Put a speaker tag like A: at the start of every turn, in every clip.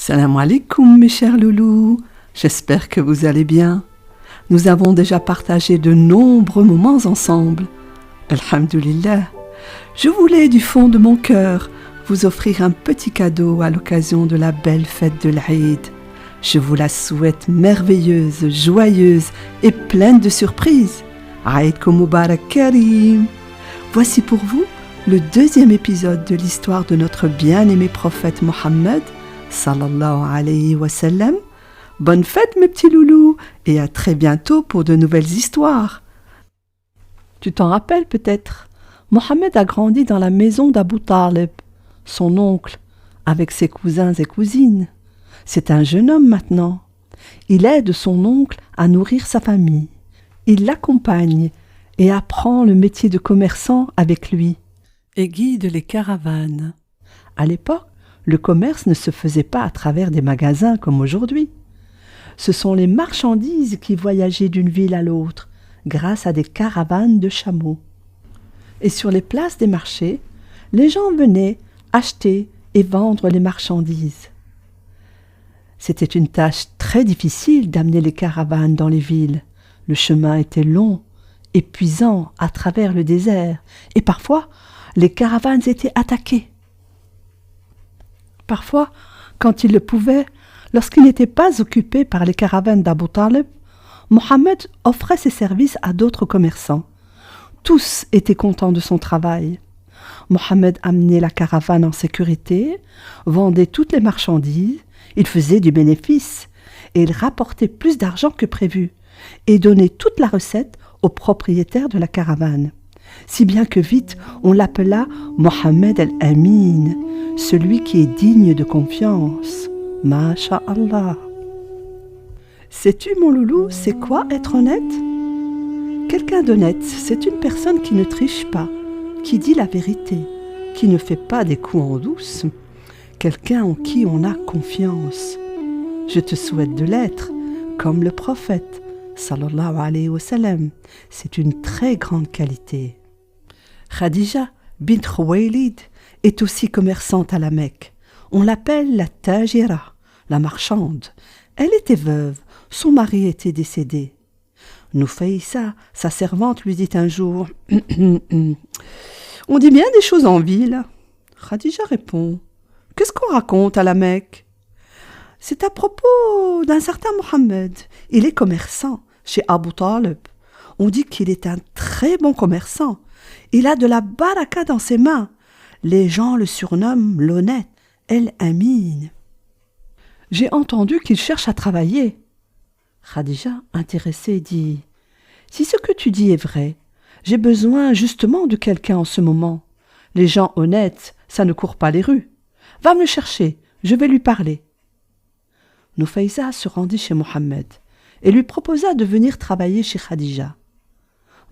A: Salam alaikum mes chers loulous, j'espère que vous allez bien. Nous avons déjà partagé de nombreux moments ensemble. Alhamdulillah, je voulais du fond de mon cœur vous offrir un petit cadeau à l'occasion de la belle fête de l'Aïd. Je vous la souhaite merveilleuse, joyeuse et pleine de surprises. Aïdkoum Mubarak Karim. Voici pour vous le deuxième épisode de l'histoire de notre bien-aimé prophète Mohammed, sallallahu alayhi wa sallam. Bonne fête mes petits loulous et à très bientôt pour de nouvelles histoires. Tu t'en rappelles peut-être, Mohammed a grandi dans la maison d'Abu Talib, son oncle, avec ses cousins et cousines. C'est un jeune homme maintenant. Il aide son oncle à nourrir sa famille. Il l'accompagne et apprend le métier de commerçant avec lui et guide les caravanes. À l'époque, le commerce ne se faisait pas à travers des magasins comme aujourd'hui. Ce sont les marchandises qui voyageaient d'une ville à l'autre grâce à des caravanes de chameaux. Et sur les places des marchés, les gens venaient acheter et vendre les marchandises. C'était une tâche très difficile d'amener les caravanes dans les villes. Le chemin était long, épuisant à travers le désert, et parfois les caravanes étaient attaquées. Parfois, quand il le pouvait, lorsqu'il n'était pas occupé par les caravanes d'Abu Talib, Mohammed offrait ses services à d'autres commerçants. Tous étaient contents de son travail. Mohammed amenait la caravane en sécurité, vendait toutes les marchandises, il faisait du bénéfice et il rapportait plus d'argent que prévu et donnait toute la recette au propriétaire de la caravane. Si bien que vite on l'appela Mohammed al-Amin, celui qui est digne de confiance. Masha'Allah. Sais-tu mon loulou, c'est quoi être honnête? Quelqu'un d'honnête, c'est une personne qui ne triche pas, qui dit la vérité, qui ne fait pas des coups en douce, quelqu'un en qui on a confiance. Je te souhaite de l'être, comme le prophète, sallallahu alayhi wa sallam. C'est une très grande qualité. Khadija bint Khuwaylid est aussi commerçante à la Mecque. On l'appelle la Tajira, la marchande. Elle était veuve, son mari était décédé. Nufaysa, sa servante, lui dit un jour « On dit bien des choses en ville. » Khadija répond « Qu'est-ce qu'on raconte à la Mecque ?»« C'est à propos d'un certain Mohammed. Il est commerçant chez Abu Talib. On dit qu'il est un très bon commerçant. Il a de la baraka dans ses mains. Les gens le surnomment l'honnête, El-Amin. J'ai entendu qu'il cherche à travailler. » Khadija, intéressée, dit « Si ce que tu dis est vrai, j'ai besoin justement de quelqu'un en ce moment. Les gens honnêtes, ça ne court pas les rues. Va me le chercher, je vais lui parler. » Nufaysa se rendit chez Mohammed et lui proposa de venir travailler chez Khadija.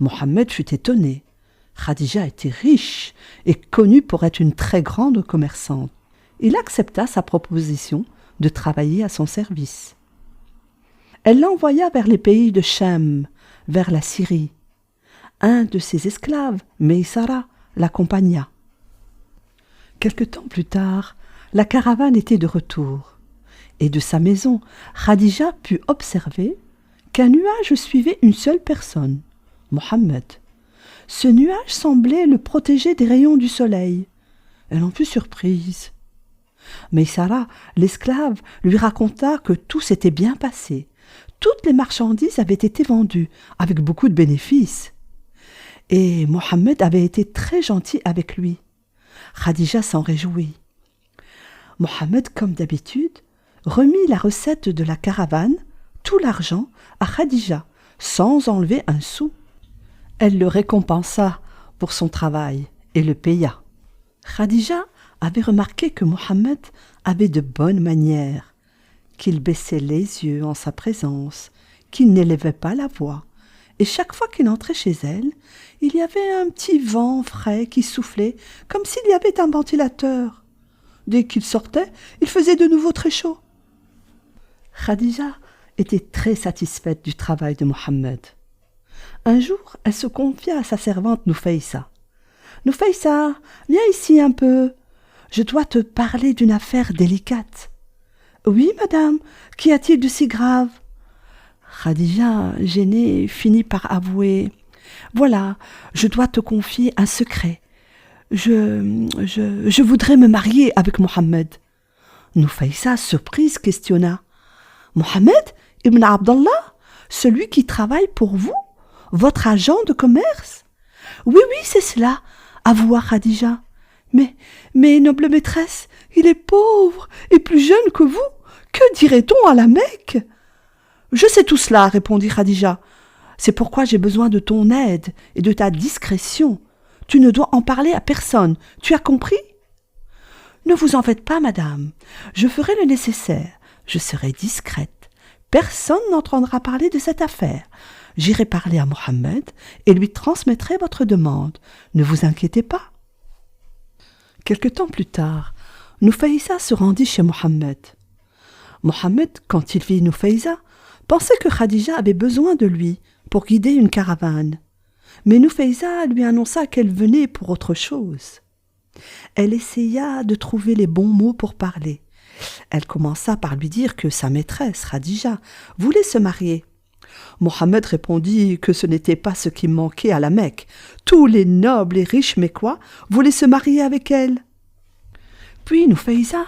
A: Mohammed fut étonné. Khadija était riche et connue pour être une très grande commerçante. Il accepta sa proposition de travailler à son service. Elle l'envoya vers les pays de Cham, vers la Syrie. Un de ses esclaves, Meysara, l'accompagna. Quelque temps plus tard, la caravane était de retour, et de sa maison, Khadija put observer qu'un nuage suivait une seule personne, Mohammed. Ce nuage semblait le protéger des rayons du soleil. Elle en fut surprise. Meysara, l'esclave, lui raconta que tout s'était bien passé. Toutes les marchandises avaient été vendues, avec beaucoup de bénéfices. Et Mohammed avait été très gentil avec lui. Khadija s'en réjouit. Mohammed, comme d'habitude, remit la recette de la caravane, tout l'argent, à Khadija, sans enlever un sou. Elle le récompensa pour son travail et le paya. Khadija avait remarqué que Mohammed avait de bonnes manières, qu'il baissait les yeux en sa présence, qu'il n'élevait pas la voix, et chaque fois qu'il entrait chez elle, il y avait un petit vent frais qui soufflait, comme s'il y avait un ventilateur. Dès qu'il sortait, il faisait de nouveau très chaud. Khadija était très satisfaite du travail de Mohammed. Un jour, elle se confia à sa servante Nufaysa. « Nufaysa, viens ici un peu. Je dois te parler d'une affaire délicate. » Oui, madame, qu'y a-t-il de si grave? Khadija, gênée, finit par avouer. Voilà, je dois te confier un secret. Je voudrais me marier avec Mohammed. Nufaysa, surprise, questionna. Mohammed ibn Abdallah, celui qui travaille pour vous, votre agent de commerce? Oui, c'est cela, avoua Khadija. Mais, noble maîtresse, il est pauvre et plus jeune que vous. Que dirait-on à la Mecque? Je sais tout cela, répondit Khadija. C'est pourquoi j'ai besoin de ton aide et de ta discrétion. Tu ne dois en parler à personne. Tu as compris? Ne vous en faites pas, madame. Je ferai le nécessaire. Je serai discrète. Personne n'entendra parler de cette affaire. J'irai parler à Mohammed et lui transmettrai votre demande. Ne vous inquiétez pas. Quelque temps plus tard, Nufaysa se rendit chez Mohammed. Mohammed, quand il vit Nufaysa, pensait que Khadija avait besoin de lui pour guider une caravane. Mais Nufaysa lui annonça qu'elle venait pour autre chose. Elle essaya de trouver les bons mots pour parler. Elle commença par lui dire que sa maîtresse, Khadija, voulait se marier. Mohammed répondit que ce n'était pas ce qui manquait à la Mecque. Tous les nobles et riches Mécois voulaient se marier avec elle. Puis Nufaysa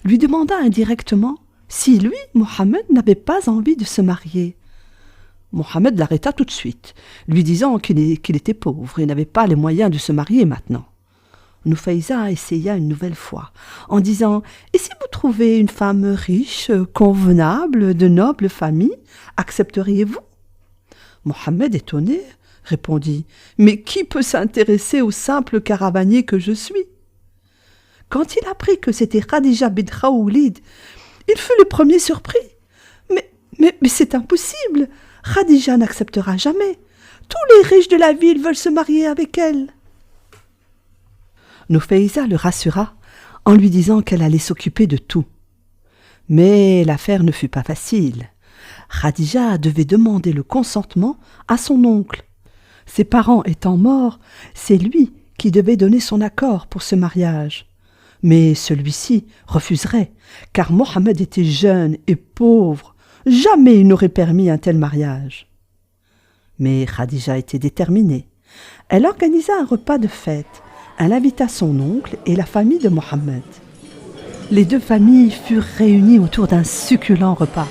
A: lui demanda indirectement si lui, Mohammed, n'avait pas envie de se marier. Mohammed l'arrêta tout de suite, lui disant qu'il était pauvre et n'avait pas les moyens de se marier maintenant. Nufaysa essaya une nouvelle fois, en disant « Et si vous trouvez une femme riche, convenable, de noble famille, accepteriez-vous » Mohammed, étonné, répondit « Mais qui peut s'intéresser au simple caravanier que je suis ?» Quand il apprit que c'était Khadija bint Khaoulid, il fut le premier surpris. Mais c'est impossible. Khadija n'acceptera jamais. Tous les riches de la ville veulent se marier avec elle. Nufaysa le rassura en lui disant qu'elle allait s'occuper de tout. Mais l'affaire ne fut pas facile. Khadija devait demander le consentement à son oncle. Ses parents étant morts, c'est lui qui devait donner son accord pour ce mariage. Mais celui-ci refuserait, car Mohammed était jeune et pauvre. Jamais il n'aurait permis un tel mariage. Mais Khadija était déterminée. Elle organisa un repas de fête. Elle invita son oncle et la famille de Mohammed. Les deux familles furent réunies autour d'un succulent repas.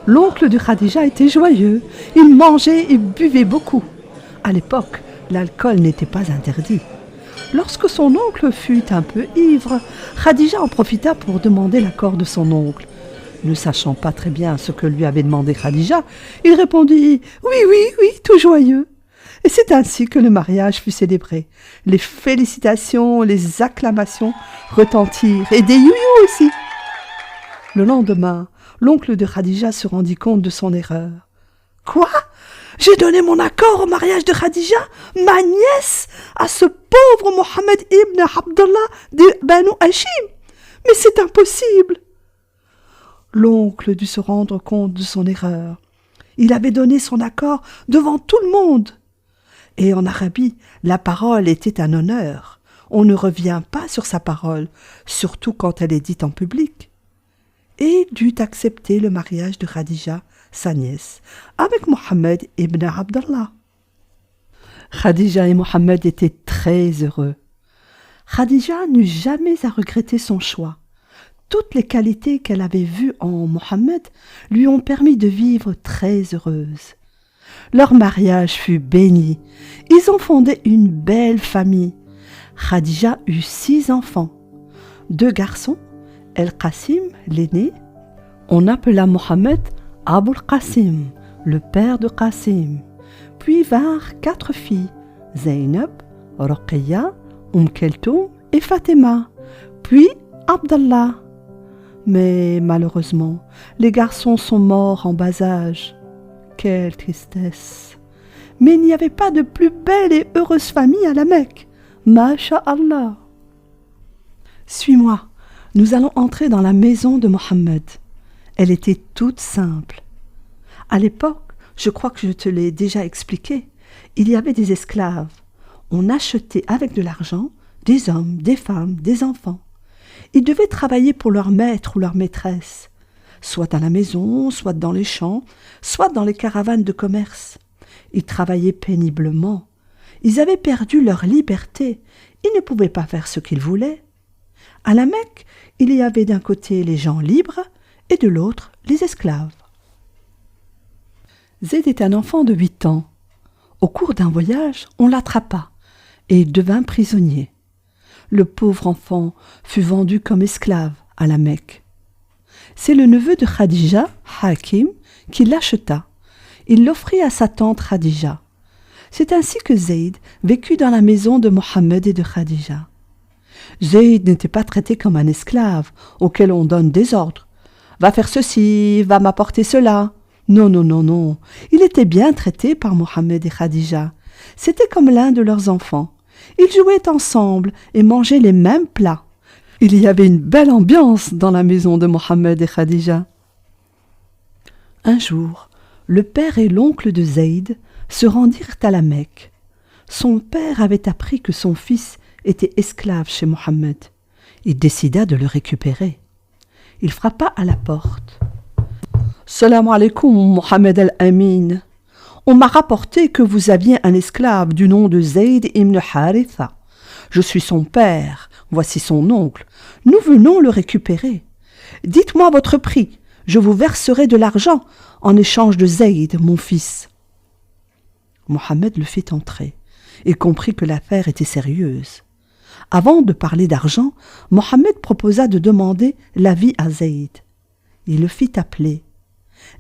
A: L'oncle de Khadija était joyeux. Il mangeait et buvait beaucoup. À l'époque, l'alcool n'était pas interdit. Lorsque son oncle fut un peu ivre, Khadija en profita pour demander l'accord de son oncle. Ne sachant pas très bien ce que lui avait demandé Khadija, il répondit « Oui, tout joyeux ». Et c'est ainsi que le mariage fut célébré. Les félicitations, les acclamations retentirent, et des you-you aussi. Le lendemain, l'oncle de Khadija se rendit compte de son erreur. « Quoi ? J'ai donné mon accord au mariage de Khadija, ma nièce, à ce pauvre Mohammed ibn Abdallah de Banu Hashim. Mais c'est impossible !» L'oncle dut se rendre compte de son erreur. Il avait donné son accord devant tout le monde. Et en Arabie, la parole était un honneur. On ne revient pas sur sa parole, surtout quand elle est dite en public. Et dut accepter le mariage de Khadija, sa nièce, avec Mohammed ibn Abdallah. Khadija et Mohammed étaient très heureux. Khadija n'eut jamais à regretter son choix. Toutes les qualités qu'elle avait vues en Mohammed lui ont permis de vivre très heureuse. Leur mariage fut béni. Ils ont fondé une belle famille. Khadija eut 6 enfants. 2 garçons, El-Qasim, l'aîné. On appela Mohammed Abul Qasim, le père de Qasim. Puis vinrent 4 filles, Zainab, Roqeya, Keltoum et Fatima. Puis Abdallah. Mais malheureusement, les garçons sont morts en bas âge. Quelle tristesse! Mais il n'y avait pas de plus belle et heureuse famille à la Mecque. Masha'Allah! Suis-moi, nous allons entrer dans la maison de Mohammed. Elle était toute simple. À l'époque, je crois que je te l'ai déjà expliqué, il y avait des esclaves. On achetait avec de l'argent des hommes, des femmes, des enfants. Ils devaient travailler pour leur maître ou leur maîtresse. soit à la maison, soit dans les champs, soit dans les caravanes de commerce. Ils travaillaient péniblement. Ils avaient perdu leur liberté. Ils ne pouvaient pas faire ce qu'ils voulaient. À la Mecque, il y avait d'un côté les gens libres et de l'autre les esclaves. Zayd est un enfant de 8 ans. Au cours d'un voyage, on l'attrapa et il devint prisonnier. Le pauvre enfant fut vendu comme esclave à la Mecque. C'est le neveu de Khadija, Hakim, qui l'acheta. Il l'offrit à sa tante Khadija. C'est ainsi que Zayd vécut dans la maison de Mohammed et de Khadija. Zayd n'était pas traité comme un esclave auquel on donne des ordres. Va faire ceci, va m'apporter cela. Non, non, non, non. Il était bien traité par Mohammed et Khadija. C'était comme l'un de leurs enfants. Ils jouaient ensemble et mangeaient les mêmes plats. Il y avait une belle ambiance dans la maison de Mohammed et Khadija. Un jour, le père et l'oncle de Zayd se rendirent à la Mecque. Son père avait appris que son fils était esclave chez Mohammed. Il décida de le récupérer. Il frappa à la porte. « Salam alaikum, Mohammed al-Amin. On m'a rapporté que vous aviez un esclave du nom de Zayd ibn Haritha. Je suis son père, voici son oncle. Nous venons le récupérer. Dites-moi votre prix, je vous verserai de l'argent en échange de Zayd, mon fils. » Mohammed le fit entrer et comprit que l'affaire était sérieuse. Avant de parler d'argent, Mohammed proposa de demander l'avis à Zayd. Il le fit appeler.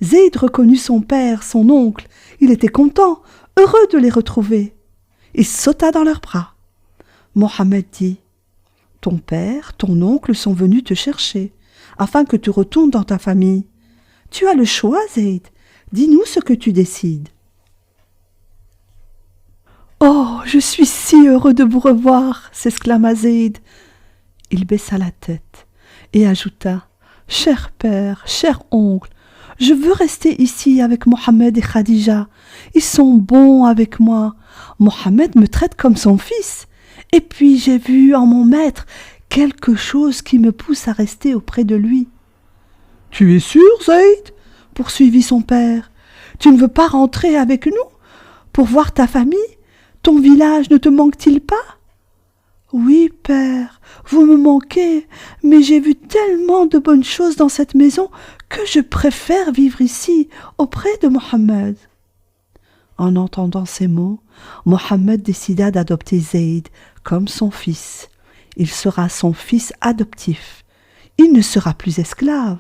A: Zayd reconnut son père, son oncle. Il était content, heureux de les retrouver. Il sauta dans leurs bras. Mohammed dit « Ton père, ton oncle sont venus te chercher, afin que tu retournes dans ta famille. Tu as le choix, Zayd. Dis-nous ce que tu décides. » « Oh, je suis si heureux de vous revoir !» s'exclama Zayd. Il baissa la tête et ajouta « Cher père, cher oncle, je veux rester ici avec Mohammed et Khadija. Ils sont bons avec moi. Mohammed me traite comme son fils. Et puis j'ai vu en mon maître quelque chose qui me pousse à rester auprès de lui. »« Tu es sûr, Zayd ?» poursuivit son père. « Tu ne veux pas rentrer avec nous pour voir ta famille ? Ton village ne te manque-t-il pas ? » ?»« Oui, père, vous me manquez, mais j'ai vu tellement de bonnes choses dans cette maison que je préfère vivre ici, auprès de Mohammed. » En entendant ces mots, Mohammed décida d'adopter Zayd comme son fils. Il sera son fils adoptif. Il ne sera plus esclave.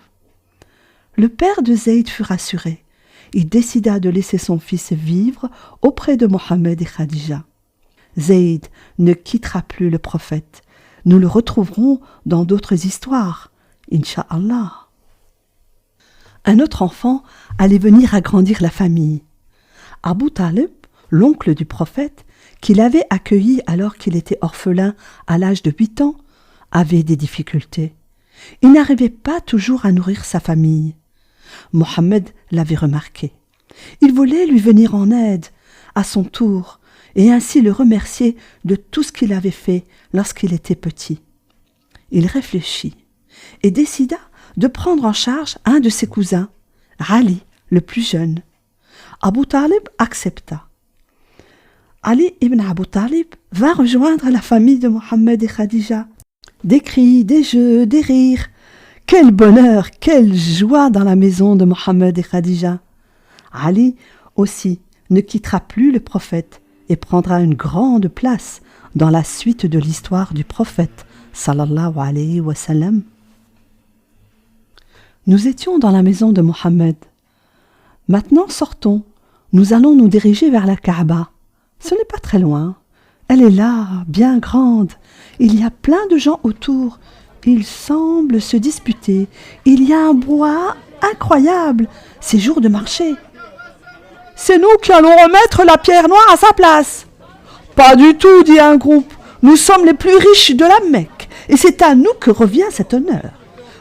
A: Le père de Zayd fut rassuré. Il décida de laisser son fils vivre auprès de Mohammed et Khadija. Zayd ne quittera plus le prophète. Nous le retrouverons dans d'autres histoires, Inch'Allah. Un autre enfant allait venir agrandir la famille. Abu Talib, l'oncle du prophète, qui l'avait accueilli alors qu'il était orphelin à l'âge de 8 ans, avait des difficultés. Il n'arrivait pas toujours à nourrir sa famille. Mohammed l'avait remarqué. Il voulait lui venir en aide, à son tour, et ainsi le remercier de tout ce qu'il avait fait lorsqu'il était petit. Il réfléchit et décida de prendre en charge un de ses cousins, Ali, le plus jeune. Abu Talib accepta. Ali ibn Abu Talib vint rejoindre la famille de Mohammed et Khadija. Des cris, des jeux, des rires. Quel bonheur, quelle joie dans la maison de Mohammed et Khadija. Ali aussi ne quittera plus le prophète et prendra une grande place dans la suite de l'histoire du prophète, sallallahu alayhi wa sallam. Nous étions dans la maison de Mohammed. Maintenant sortons, nous allons nous diriger vers la Kaaba. Ce n'est pas très loin. Elle est là, bien grande. Il y a plein de gens autour. Ils semblent se disputer. Il y a un brouhaha incroyable. C'est jour de marché. « C'est nous qui allons remettre la pierre noire à sa place. »« Pas du tout, dit un groupe. Nous sommes les plus riches de la Mecque et c'est à nous que revient cet honneur. »«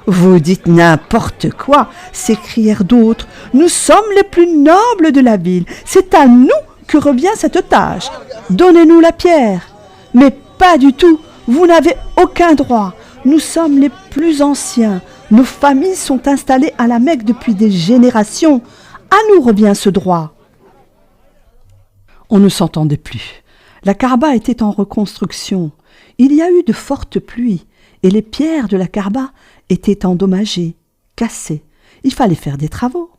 A: Vous dites n'importe quoi, s'écrièrent d'autres. Nous sommes les plus nobles de la ville. C'est à nous que revient cette tâche. Donnez-nous la pierre. »« Mais pas du tout. Vous n'avez aucun droit. Nous sommes les plus anciens. Nos familles sont installées à la Mecque depuis des générations. À nous revient ce droit. » On ne s'entendait plus. La Kaaba était en reconstruction. Il y a eu de fortes pluies et les pierres de la Kaaba étaient endommagées, cassées. Il fallait faire des travaux.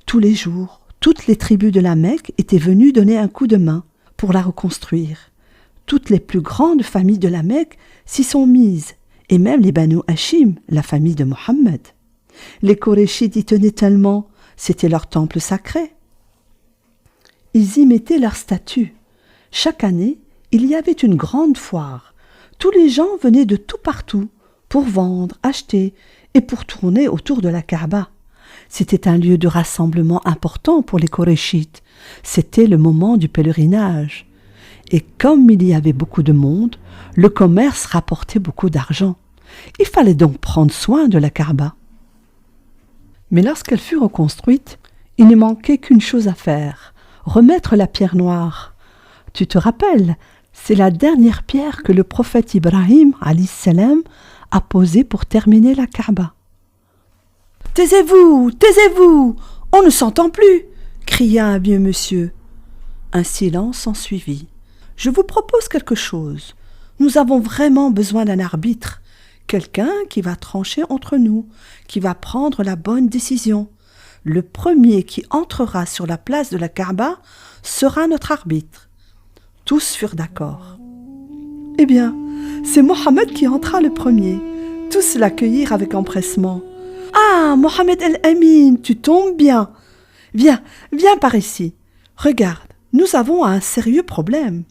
A: Tous les jours, toutes les tribus de la Mecque étaient venues donner un coup de main pour la reconstruire. Toutes les plus grandes familles de la Mecque s'y sont mises, et même les Banu Hachim, la famille de Mohammed. Les Korachites y tenaient tellement, c'était leur temple sacré. Ils y mettaient leurs statues. Chaque année, il y avait une grande foire. Tous les gens venaient de tout partout pour vendre, acheter et pour tourner autour de la Kaaba. C'était un lieu de rassemblement important pour les Korachites. C'était le moment du pèlerinage. Et comme il y avait beaucoup de monde, le commerce rapportait beaucoup d'argent. Il fallait donc prendre soin de la Kaaba. Mais lorsqu'elle fut reconstruite, il ne manquait qu'une chose à faire, remettre la pierre noire. Tu te rappelles, c'est la dernière pierre que le prophète Ibrahim, alayhi salam, a posée pour terminer la Kaaba. « Taisez-vous, taisez-vous, on ne s'entend plus !» cria un vieux monsieur. Un silence s'ensuivit. « Je vous propose quelque chose. Nous avons vraiment besoin d'un arbitre, quelqu'un qui va trancher entre nous, qui va prendre la bonne décision. Le premier qui entrera sur la place de la Kaaba sera notre arbitre. » Tous furent d'accord. Eh bien, c'est Mohammed qui entra le premier. Tous l'accueillirent avec empressement. « Ah, Mohammed el-Amin, tu tombes bien. Viens, viens par ici. Regarde, nous avons un sérieux problème.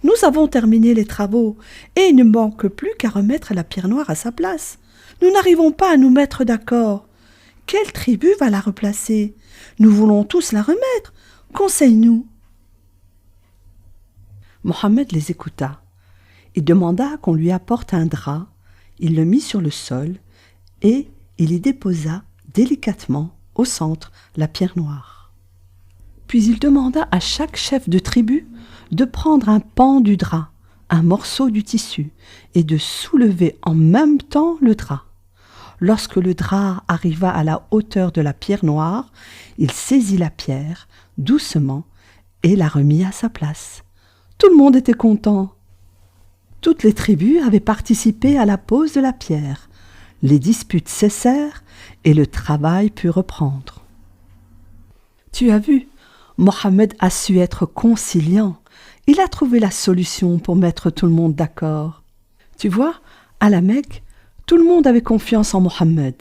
A: Nous avons terminé les travaux et il ne manque plus qu'à remettre la pierre noire à sa place. Nous n'arrivons pas à nous mettre d'accord. Quelle tribu va la replacer? Nous voulons tous la remettre. Conseille-nous. » Mohammed les écouta. Il demanda qu'on lui apporte un drap. Il le mit sur le sol et il y déposa délicatement au centre la pierre noire. Puis il demanda à chaque chef de tribu de prendre un pan du drap, un morceau du tissu, et de soulever en même temps le drap. Lorsque le drap arriva à la hauteur de la pierre noire, il saisit la pierre doucement et la remit à sa place. Tout le monde était content. Toutes les tribus avaient participé à la pose de la pierre. Les disputes cessèrent et le travail put reprendre. Tu as vu, Mohammed a su être conciliant. Il a trouvé la solution pour mettre tout le monde d'accord. Tu vois, à la Mecque, tout le monde avait confiance en Mohammed.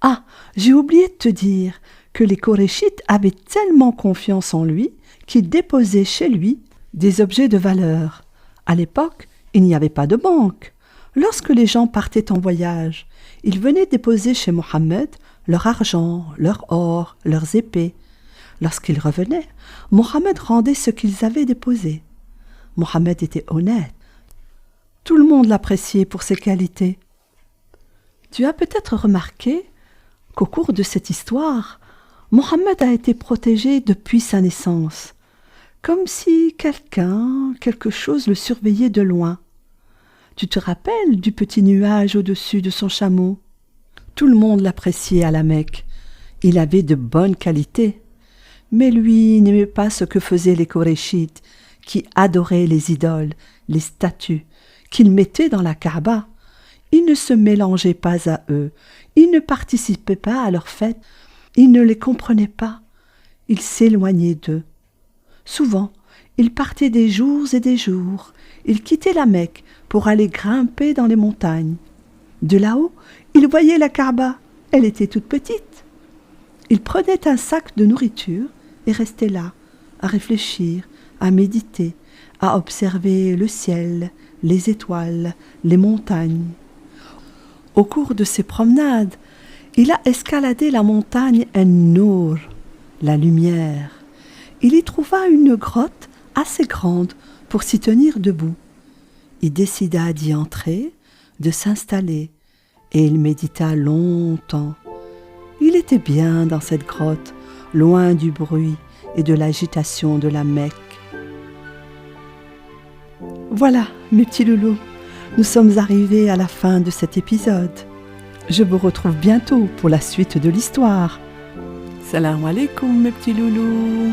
A: Ah, j'ai oublié de te dire que les Korachites avaient tellement confiance en lui qu'ils déposaient chez lui des objets de valeur. À l'époque, il n'y avait pas de banque. Lorsque les gens partaient en voyage, ils venaient déposer chez Mohammed leur argent, leur or, leurs épées. Lorsqu'ils revenaient, Mohammed rendait ce qu'ils avaient déposé. Mohammed était honnête. Tout le monde l'appréciait pour ses qualités. Tu as peut-être remarqué qu'au cours de cette histoire, Mohammed a été protégé depuis sa naissance, comme si quelque chose le surveillait de loin. Tu te rappelles du petit nuage au-dessus de son chameau? Tout le monde l'appréciait à la Mecque. Il avait de bonnes qualités. Mais lui n'aimait pas ce que faisaient les Korachites, qui adoraient les idoles, les statues, qu'ils mettaient dans la Kaaba. Il ne se mélangeait pas à eux, il ne participait pas à leurs fêtes, il ne les comprenait pas, il s'éloignait d'eux. Souvent, il partait des jours et des jours, il quittait la Mecque pour aller grimper dans les montagnes. De là-haut, il voyait la Kaaba, elle était toute petite. Il prenait un sac de nourriture et restait là, à réfléchir, à méditer, à observer le ciel, les étoiles, les montagnes. Au cours de ses promenades, il a escaladé la montagne En-Nour, la lumière. Il y trouva une grotte assez grande pour s'y tenir debout. Il décida d'y entrer, de s'installer, et il médita longtemps. Il était bien dans cette grotte, loin du bruit et de l'agitation de la Mecque. Voilà, mes petits loulous, nous sommes arrivés à la fin de cet épisode. Je vous retrouve bientôt pour la suite de l'histoire.
B: Salam alaikum mes petits loulous.